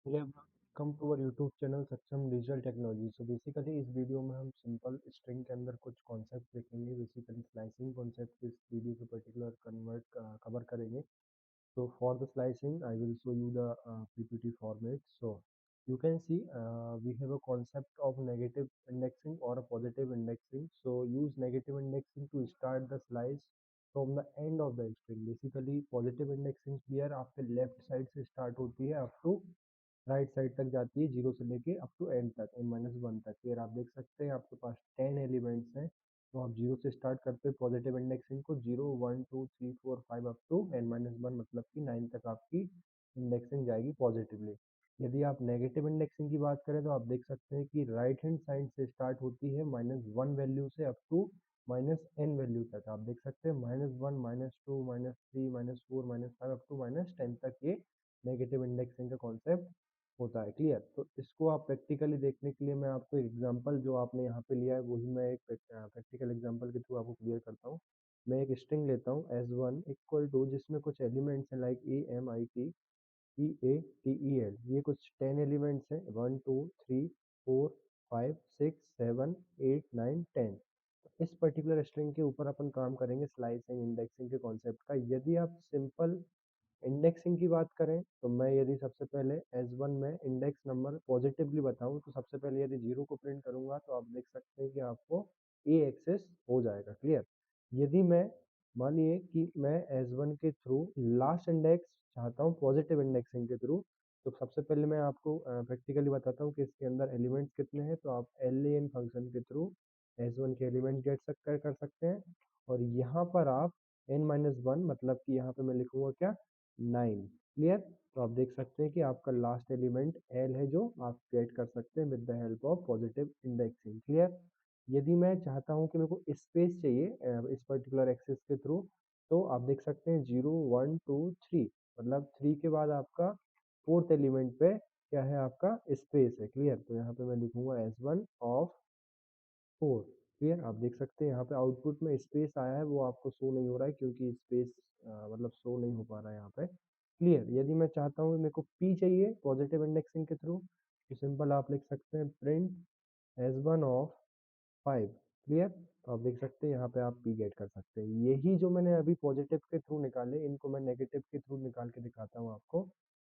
Hello everyone, welcome to our YouTube channel सक्षम digital technology. So basically इस video में हम सिंपल स्ट्रिंग के अंदर कुछ कॉन्सेप्ट देखेंगे। बेसिकली स्लाइसिंग कॉन्सेप्ट इस वीडियो के पर्टिकुलर कवर करेंगे। So for the slicing, I will show you the PPT format. So you can see we have a concept of negative indexing or a positive indexing. So use negative indexing to start the slice from the end of the string. Basically positive indexing here आपके left side से start होती है up to right side तक जाती है, zero से लेके up to and तक, n-1 तक। फिर आप देख सकते हैं आपके पास 10 एलिमेंट्स हैं, तो आप जीरो से स्टार्ट करते हैं पॉजिटिव इंडेक्सिंग को, 0 1 2 3 4 5 अप टू n-1, मतलब कि 9 तक आपकी इंडेक्सिंग जाएगी पॉजिटिवली। यदि आप नेगेटिव इंडेक्सिंग की बात करें तो आप देख सकते हैं कि राइट हैंड साइड से स्टार्ट होती है -1 वैल्यू से अप टू -n वैल्यू तक। आप देख सकते हैं -1 -2 -3 -4 -5 अप टू -10 तक ये नेगेटिव इंडेक्सिंग का कॉन्सेप्ट होता है। क्लियर? तो इसको आप प्रैक्टिकली देखने के लिए मैं आपको एक एग्जांपल जो आपने यहाँ पे लिया है वही मैं एक प्रैक्टिकल एग्जांपल के थ्रू आपको क्लियर करता हूँ। मैं एक स्ट्रिंग लेता हूँ s1 इक्वल टू, जिसमें कुछ एलिमेंट्स हैं like A M I T E A T E L. ये कुछ 10 एलिमेंट्स हैं, 1 2 3 4 5 6 7 8 9 10। इस पर्टिकुलर स्ट्रिंग के ऊपर अपन काम करेंगे स्लाइसिंग इंडेक्सिंग के कॉन्सेप्ट का। यदि आप सिंपल इंडेक्सिंग की बात करें तो मैं यदि सबसे पहले S1 में इंडेक्स नंबर पॉजिटिवली बताऊं तो सबसे पहले यदि 0 को प्रिंट करूंगा तो आप देख सकते हैं कि आपको ए एक्सेस हो जाएगा। क्लियर? यदि मैं मानिए कि मैं S1 के थ्रू लास्ट इंडेक्स चाहता हूं पॉजिटिव इंडेक्सिंग के थ्रू, तो सबसे पहले मैं आपको प्रैक्टिकली बताता हूं कि इसके अंदर एलिमेंट्स कितने हैं। तो आप len फंक्शन के थ्रू S1 के एलिमेंट कर सकते हैं, और यहाँ पर आप n-1, मतलब कि यहाँ पे मैं लिखूंगा क्या, 9। क्लियर? तो आप देख सकते हैं कि आपका लास्ट एलिमेंट एल है जो आप गेट कर सकते हैं with the help of positive indexing. Clear? यदि मैं चाहता हूं कि मेरे को स्पेस चाहिए इस पर्टिकुलर एक्सेस के थ्रू, तो आप देख सकते हैं 0 1 2 3, मतलब 3 के बाद आपका फोर्थ एलिमेंट पे क्या है, आपका स्पेस है। क्लियर? तो यहाँ पे मैं लिखूंगा S1 ऑफ 4। क्लियर? आप देख सकते हैं यहाँ पे आउटपुट में स्पेस आया है, वो आपको शो नहीं हो रहा है क्योंकि स्पेस मतलब शो नहीं हो पा रहा है यहाँ पे। क्लियर? यदि मैं चाहता हूँ मेरे को पी चाहिए पॉजिटिव इंडेक्सिंग के थ्रू, तो सिंपल आप लिख सकते हैं प्रिंट S1 ऑफ 5। क्लियर? तो आप देख सकते हैं यहाँ पे आप पी गेट कर सकते हैं। यही जो मैंने अभी पॉजिटिव के थ्रू निकाले, इनको मैं नेगेटिव के थ्रू निकाल के दिखाता हूँ आपको।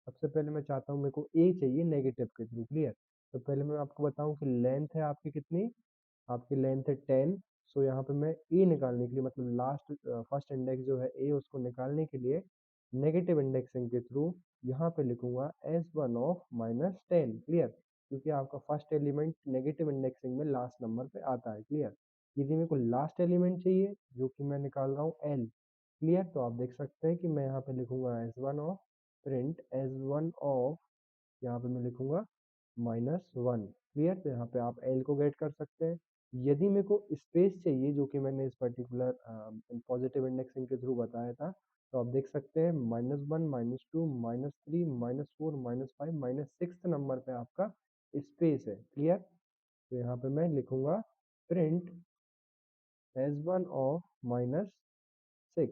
सबसे पहले मैं चाहता हूँ मेरे को ए चाहिए नेगेटिव के थ्रू। क्लियर? तो पहले मैं आपको बताऊं कि लेंथ है आपकी कितनी, आपकी लेंथ है 10। सो यहाँ पे मैं ए निकालने के लिए, मतलब लास्ट फर्स्ट इंडेक्स जो है ए, उसको निकालने के लिए नेगेटिव इंडेक्सिंग के थ्रू यहाँ पे लिखूंगा S1 ऑफ -10। क्लियर? क्योंकि आपका फर्स्ट एलिमेंट नेगेटिव इंडेक्सिंग में लास्ट नंबर पे आता है। क्लियर? यदि मेरे को लास्ट एलिमेंट चाहिए जो कि मैं निकाल रहा हूँ एल। क्लियर? तो आप देख सकते हैं कि मैं यहाँ पे लिखूंगा S1 of print S1 of, यहाँ पे मैं लिखूंगा -1। क्लियर? तो यहाँ पे आप एल को गेट कर सकते हैं। यदि मेरे को स्पेस चाहिए, जो कि मैंने इस पर्टिकुलर पॉजिटिव इंडेक्सिंग के थ्रू बताया था, तो आप देख सकते हैं -1 -2 -3 -4 -5 -6 नंबर पे आपका स्पेस है। क्लियर? तो यहाँ पे मैं लिखूंगा प्रिंट S1 ऑफ -6।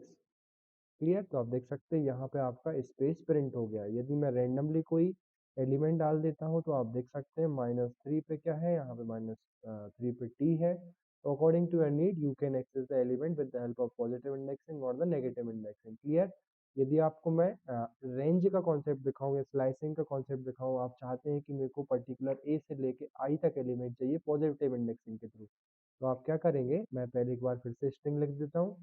क्लियर? तो आप देख सकते हैं यहाँ पे आपका स्पेस प्रिंट हो गया। यदि मैं रेंडमली कोई एलिमेंट डाल देता हूँ तो आप देख सकते हैं -3 पे क्या है, यहाँ पे -3 पे टी है। तो according to your need you can access the element with the help of positive indexing और द नेगेटिव इंडेक्सिंग। क्लियर? यदि आपको मैं रेंज का कॉन्सेप्ट दिखाऊं या स्लाइसिंग का कॉन्सेप्ट दिखाऊं, आप चाहते हैं कि मेरे को पर्टिकुलर ए से लेके आई तक एलिमेंट चाहिए पॉजिटिव इंडेक्सिंग के थ्रू, तो आप क्या करेंगे, मैं पहले एक बार फिर से स्ट्रिंग लिख देता हूँ।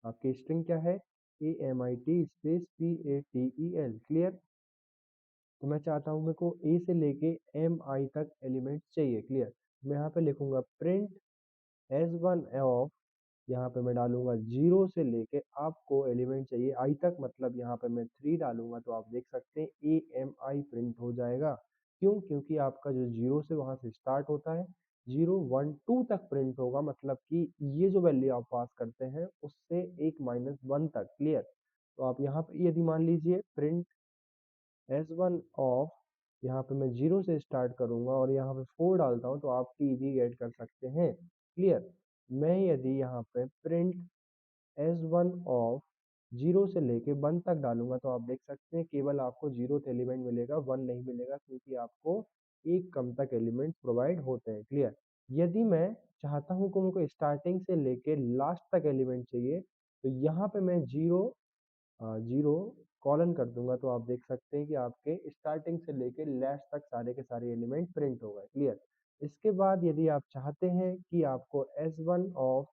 आपकी स्ट्रिंग क्या है, AMIT स्पेस PATEL। क्लियर? तो मैं चाहता हूँ मेरे को ए से लेके MI तक एलिमेंट चाहिए। क्लियर? मैं यहाँ पे लिखूंगा प्रिंट S1 ऑफ, यहाँ पे मैं डालूंगा 0 से लेके आपको एलिमेंट चाहिए आई तक, मतलब यहाँ पे मैं 3 डालूंगा तो आप देख सकते हैं AMI प्रिंट हो जाएगा। क्यों? क्योंकि आपका जो 0 से वहां से स्टार्ट होता है, 0 1 2 तक प्रिंट होगा, मतलब कि ये जो वैल्यू आप पास करते हैं उससे एक -1 तक। क्लियर? तो आप यहाँ पे यदि मान लीजिए प्रिंट S1 ऑफ, यहाँ पे मैं 0 से स्टार्ट करूंगा और यहाँ पे 4 डालता हूँ तो आप टी भी गेट कर सकते हैं। क्लियर? मैं यदि यहाँ पे प्रिंट S1 ऑफ 0 से लेके 1 तक डालूँगा तो आप देख सकते हैं केवल आपको 0th एलिमेंट मिलेगा, 1 नहीं मिलेगा क्योंकि आपको एक कम तक एलिमेंट प्रोवाइड होते हैं, क्लियर? यदि मैं चाहता हूँ कि मुझको स्टार्टिंग से लेके लास्ट तक एलिमेंट चाहिए, तो यहाँ पे मैं 0 कॉलन कर दूंगा तो आप देख सकते हैं कि आपके स्टार्टिंग से लेके लास्ट तक सारे के सारे एलिमेंट प्रिंट हो गए, क्लियर? इसके बाद यदि आप चाहते हैं कि आपको S1 ऑफ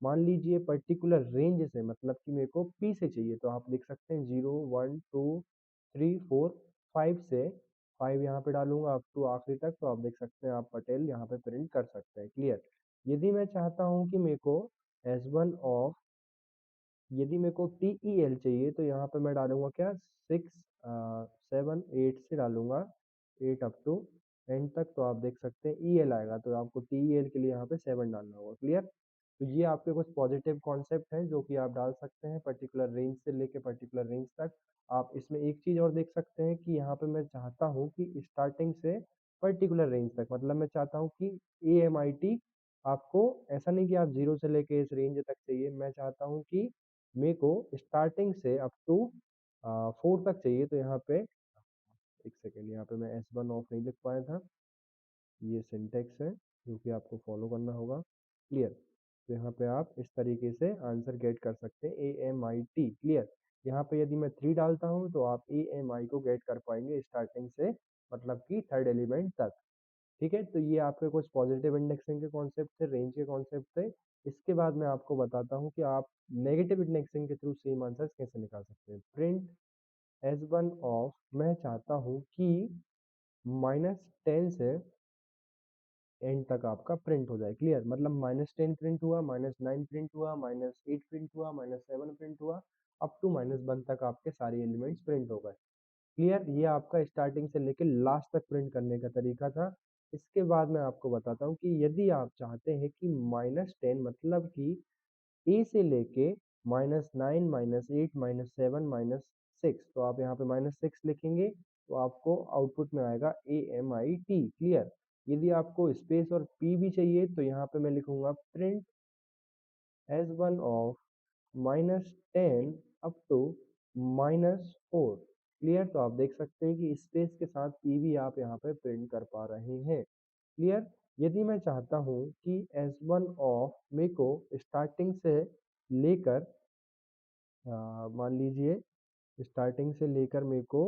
मान लीजिए पर्टिकुलर रेंज से मतलब कि मेरे को पी से चाहिए तो आप लिख सकते हैं 0 1 2 3 4 5 से 5 यहाँ पे डालूंगा अप टू आखिरी तक तो आप देख सकते हैं आप पटेल यहाँ पे प्रिंट कर सकते हैं, क्लियर? यदि मैं चाहता हूँ कि मेरे को S1 ऑफ यदि मेरे को TEL चाहिए तो यहाँ पे मैं डालूंगा क्या 6 7 8 से डालूंगा 8 अप टू एंड तक तो आप देख सकते हैं EL आएगा तो आपको TEL के लिए यहाँ पे 7 डालना होगा, क्लियर? तो ये आपके कुछ पॉजिटिव कॉन्सेप्ट हैं जो कि आप डाल सकते हैं पर्टिकुलर रेंज से लेके पर्टिकुलर रेंज तक। आप इसमें एक चीज़ और देख सकते हैं कि यहाँ पे मैं चाहता हूँ कि स्टार्टिंग से पर्टिकुलर रेंज तक मतलब मैं चाहता हूँ कि AMIT आपको ऐसा नहीं कि आप 0 से लेके इस रेंज तक चाहिए, मैं चाहता हूँ कि मेरे को स्टार्टिंग से अप टू 4 तक चाहिए तो यहाँ पे एक सेकेंड यहाँ पे मैं S1 ऑफ नहीं लिख पाया था, ये सिंटेक्स है जो कि आपको फॉलो करना होगा, क्लियर? तो यहाँ पे आप इस तरीके से आंसर गेट कर सकते हैं AMIT, क्लियर? यहाँ पे यदि मैं 3 डालता हूँ तो आप AMI को गेट कर पाएंगे स्टार्टिंग से मतलब कि थर्ड एलिमेंट तक, ठीक है? तो ये आपके कुछ पॉजिटिव इंडेक्सिंग के कॉन्सेप्ट थे, रेंज के कॉन्सेप्ट थे। इसके बाद मैं आपको बताता हूँ कि आप नेगेटिव इंडेक्सिंग के थ्रू सेम आंसर्स कैसे निकाल सकते हैं। प्रिंट S1 ऑफ मैं चाहता हूँ कि -10 से एंड तक आपका प्रिंट हो जाए, क्लियर? मतलब -10 प्रिंट हुआ, -9 प्रिंट हुआ, -8 प्रिंट हुआ, -7 प्रिंट हुआ, अप टू -1 तक आपके सारे एलिमेंट्स प्रिंट हो गए, क्लियर? ये आपका स्टार्टिंग से लेके लास्ट तक प्रिंट करने का तरीका था। इसके बाद मैं आपको बताता हूँ कि यदि आप चाहते हैं कि -10 मतलब कि ए से लेके -9 -8 -7 -6 तो आप यहाँ पे -6 लिखेंगे तो आपको आउटपुट में आएगा AMIT, क्लियर? यदि आपको स्पेस और पी भी चाहिए तो यहाँ पे मैं लिखूंगा print S1 of -10 up to -4, clear? तो आप देख सकते हैं कि स्पेस के साथ पी भी आप यहाँ पे प्रिंट कर पा रहे हैं, क्लियर? यदि मैं चाहता हूँ कि S1 ऑफ मेरे को स्टार्टिंग से लेकर मान लीजिए स्टार्टिंग से लेकर मेरे को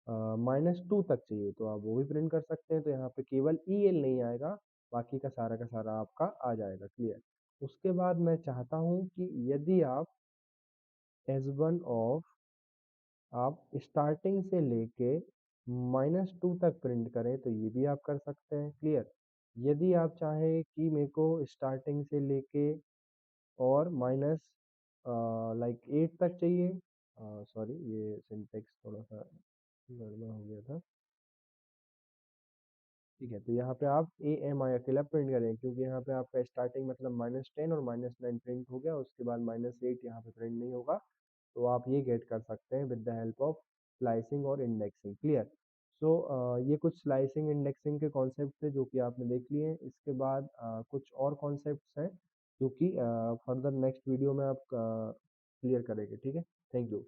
-2 तक चाहिए तो आप वो भी प्रिंट कर सकते हैं तो यहाँ पे केवल EL नहीं आएगा, बाकी का सारा आपका आ जाएगा, क्लियर? उसके बाद मैं चाहता हूँ कि यदि आप S1 ऑफ आप स्टार्टिंग से लेके -2 तक प्रिंट करें तो ये भी आप कर सकते हैं, क्लियर? यदि आप चाहें कि मेरे को स्टार्टिंग से लेके और माइनस लाइक 8 तक चाहिए, सॉरी ये सिंटेक्स थोड़ा सा गड़बड़ हो गया था, ठीक है? तो यहाँ पे आप AMI अकेला प्रिंट करें क्योंकि यहाँ पे आपका स्टार्टिंग मतलब -10 और -9 प्रिंट हो गया, उसके बाद -8 यहाँ पे प्रिंट नहीं होगा तो आप ये गेट कर सकते हैं with the help of slicing और इंडेक्सिंग, क्लियर? सो ये कुछ स्लाइसिंग इंडेक्सिंग के कॉन्सेप्ट थे जो कि आपने देख लिए हैं। इसके बाद कुछ और कॉन्सेप्ट्स हैं जो कि फर्दर नेक्स्ट वीडियो में आप क्लियर करेंगे, ठीक है? Thank you.